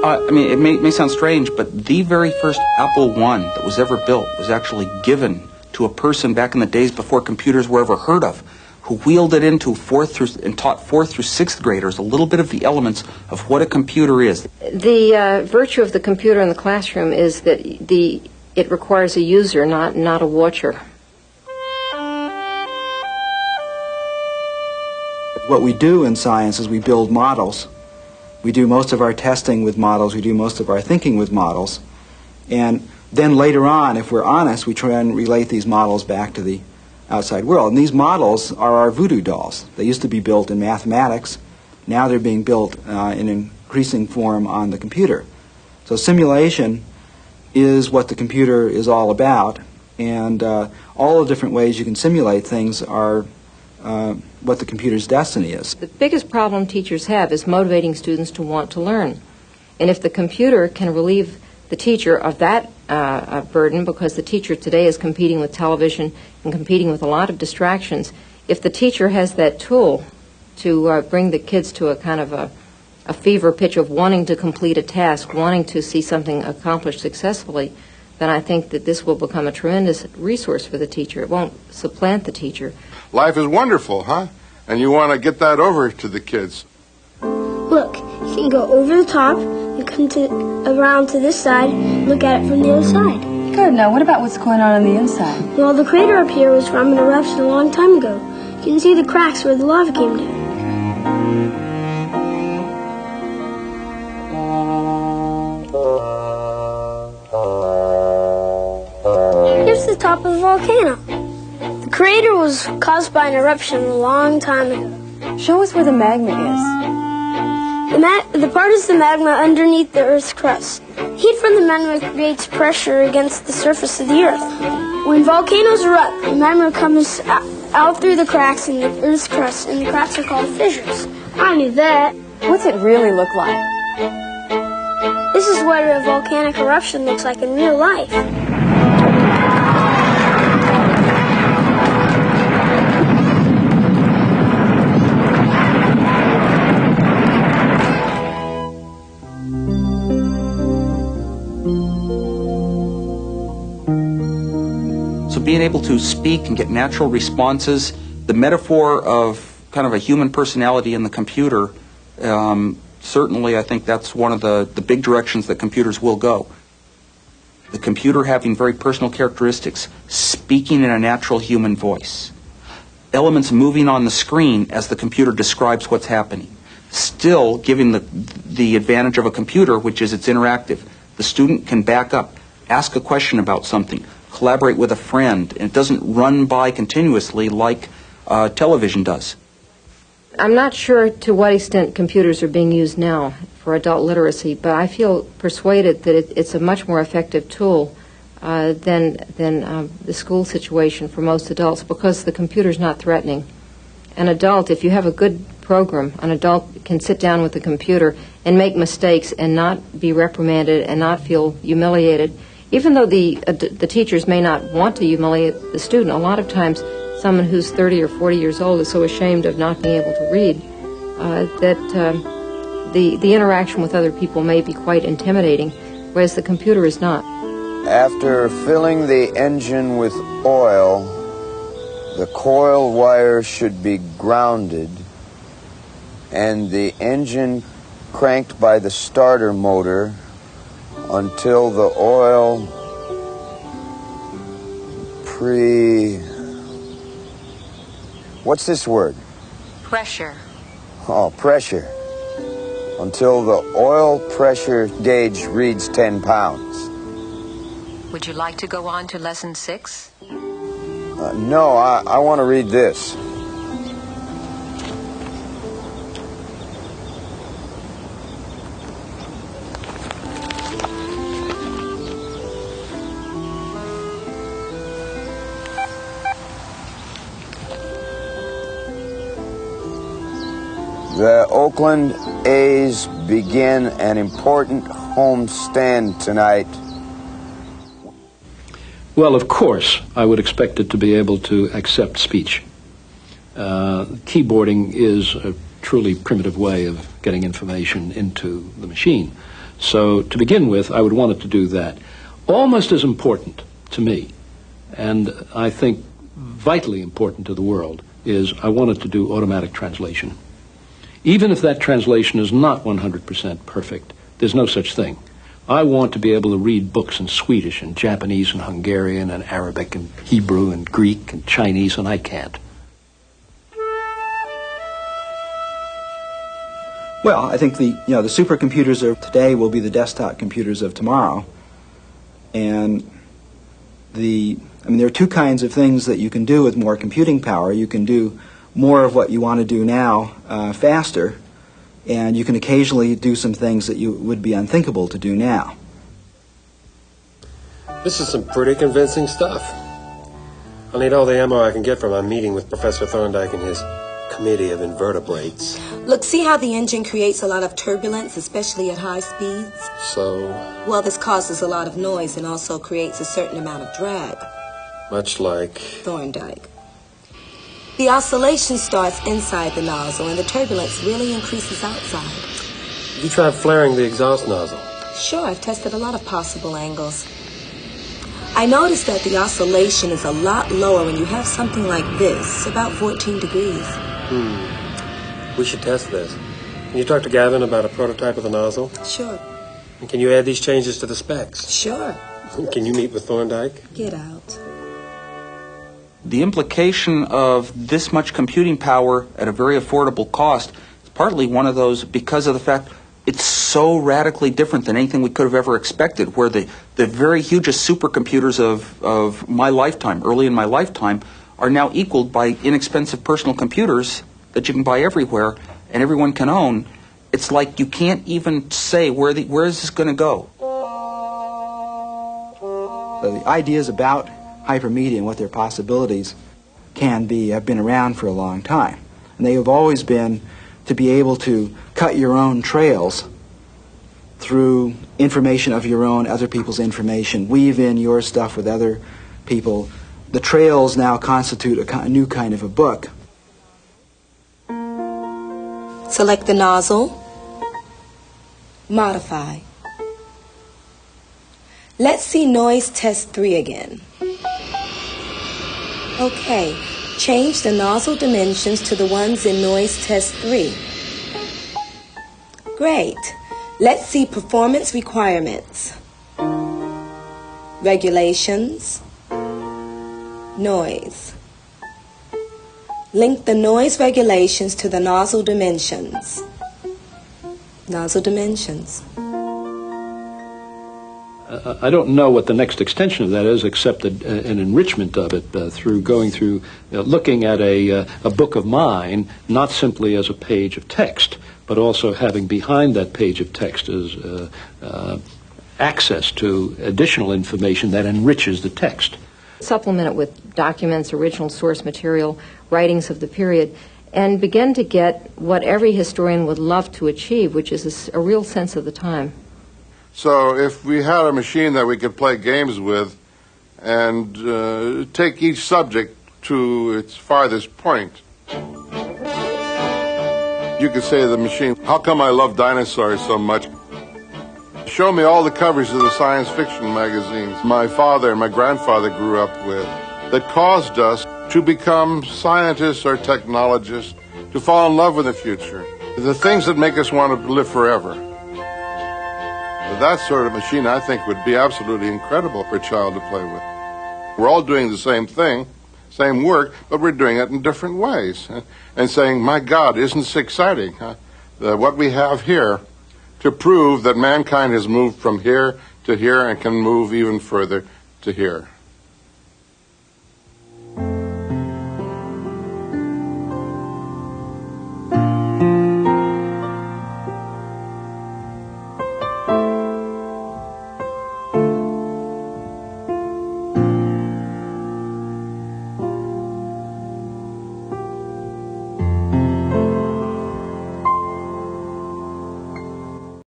I mean, it may sound strange, but the very first Apple I that was ever built was actually given to a person back in the days before computers were ever heard of, who wheeled it into taught 4th through 6th graders a little bit of the elements of what a computer is. The virtue of the computer in the classroom is that it requires a user, not a watcher. What we do in science is we build models. We do most of our testing with models. We do most of our thinking with models. And then later on, if we're honest, we try and relate these models back to the outside world. And these models are our voodoo dolls. They used to be built in mathematics. Now they're being built in increasing form on the computer. So simulation is what the computer is all about. And all the different ways you can simulate things are what the computer's destiny is. The biggest problem teachers have is motivating students to want to learn. And if the computer can relieve the teacher of that burden, because the teacher today is competing with television and competing with a lot of distractions, if the teacher has that tool to bring the kids to a kind of a fever pitch of wanting to complete a task, wanting to see something accomplished successfully, then I think that this will become a tremendous resource for the teacher. It won't supplant the teacher. Life is wonderful, huh? And you want to get that over to the kids. Look, you can go over the top and come around to this side and look at it from the other side. Good. Now, what about what's going on the inside? Well, the crater up here was from an eruption a long time ago. You can see the cracks where the lava came down. Here's the top of the volcano. The crater was caused by an eruption a long time ago. Show us where the magma is. The part is the magma underneath the Earth's crust. Heat from the magma creates pressure against the surface of the Earth. When volcanoes erupt, the magma comes out through the cracks in the Earth's crust, and the cracks are called fissures. I knew that. What's it really look like? This is what a volcanic eruption looks like in real life. So being able to speak and get natural responses, the metaphor of kind of a human personality in the computer, certainly I think that's one of the big directions that computers will go. The computer having very personal characteristics, speaking in a natural human voice. Elements moving on the screen as the computer describes what's happening. Still giving the advantage of a computer, which is it's interactive. The student can back up, ask a question about something, collaborate with a friend, and it doesn't run by continuously like television does. I'm not sure to what extent computers are being used now for adult literacy, but I feel persuaded that it's a much more effective tool than the school situation for most adults, because the computer's not threatening. An adult, if you have a good program, an adult can sit down with the computer and make mistakes and not be reprimanded and not feel humiliated. Even though the teachers may not want to humiliate the student, a lot of times someone who's 30 or 40 years old is so ashamed of not being able to read that the interaction with other people may be quite intimidating, whereas the computer is not. After filling the engine with oil, the coil wire should be grounded and the engine cranked by the starter motor until the oil what's this word? Pressure. Oh, pressure. Until the oil pressure gauge reads 10 pounds. Would you like to go on to lesson 6? No, I want to read this. The Oakland A's begin an important homestand tonight. Well, of course, I would expect it to be able to accept speech. Keyboarding is a truly primitive way of getting information into the machine. So to begin with, I would want it to do that. Almost as important to me, and I think vitally important to the world, is I want it to do automatic translation. Even if that translation is not 100% perfect, there's no such thing. I want to be able to read books in Swedish and Japanese and Hungarian and Arabic and Hebrew and Greek and Chinese, and I can't. Well, I think the supercomputers of today will be the desktop computers of tomorrow. And there are two kinds of things that you can do with more computing power. You can do more of what you want to do now faster, and you can occasionally do some things that would be unthinkable to do now. This is some pretty convincing stuff. I'll need all the ammo I can get for my meeting with Professor Thorndike and his committee of invertebrates. Look, see how the engine creates a lot of turbulence, especially at high speeds? So? Well, this causes a lot of noise and also creates a certain amount of drag. Much like? Thorndike. The oscillation starts inside the nozzle and the turbulence really increases outside. You tried flaring the exhaust nozzle? Sure, I've tested a lot of possible angles. I noticed that the oscillation is a lot lower when you have something like this, about 14 degrees. We should test this. Can you talk to Gavin about a prototype of the nozzle? Sure. And can you add these changes to the specs? Sure. Can you meet with Thorndike? Get out. The implication of this much computing power at a very affordable cost is partly one of those because of the fact it's so radically different than anything we could have ever expected, where the very hugest supercomputers of my lifetime, early in my lifetime, are now equaled by inexpensive personal computers that you can buy everywhere and everyone can own. It's like you can't even say where is this going to go. So the ideas about hypermedia and what their possibilities can be have been around for a long time. And they have always been to be able to cut your own trails through information of your own, other people's information, weave in your stuff with other people. The trails now constitute a new kind of a book. Select the nozzle. Modify. Let's see noise test 3 again. Okay, change the nozzle dimensions to the ones in noise test 3. Great. Let's see performance requirements. Regulations. Noise. Link the noise regulations to the nozzle dimensions. Nozzle dimensions. I don't know what the next extension of that is, except an enrichment of it through going through, looking at a book of mine, not simply as a page of text, but also having behind that page of text as access to additional information that enriches the text. Supplement it with documents, original source material, writings of the period, and begin to get what every historian would love to achieve, which is a real sense of the time. So if we had a machine that we could play games with and take each subject to its farthest point, you could say to the machine, how come I love dinosaurs so much? Show me all the covers of the science fiction magazines my father and my grandfather grew up with that caused us to become scientists or technologists, to fall in love with the future, the things that make us want to live forever. That sort of machine, I think, would be absolutely incredible for a child to play with. We're all doing the same thing, same work, but we're doing it in different ways. And saying, my God, isn't this exciting? What we have here to prove that mankind has moved from here to here and can move even further to here.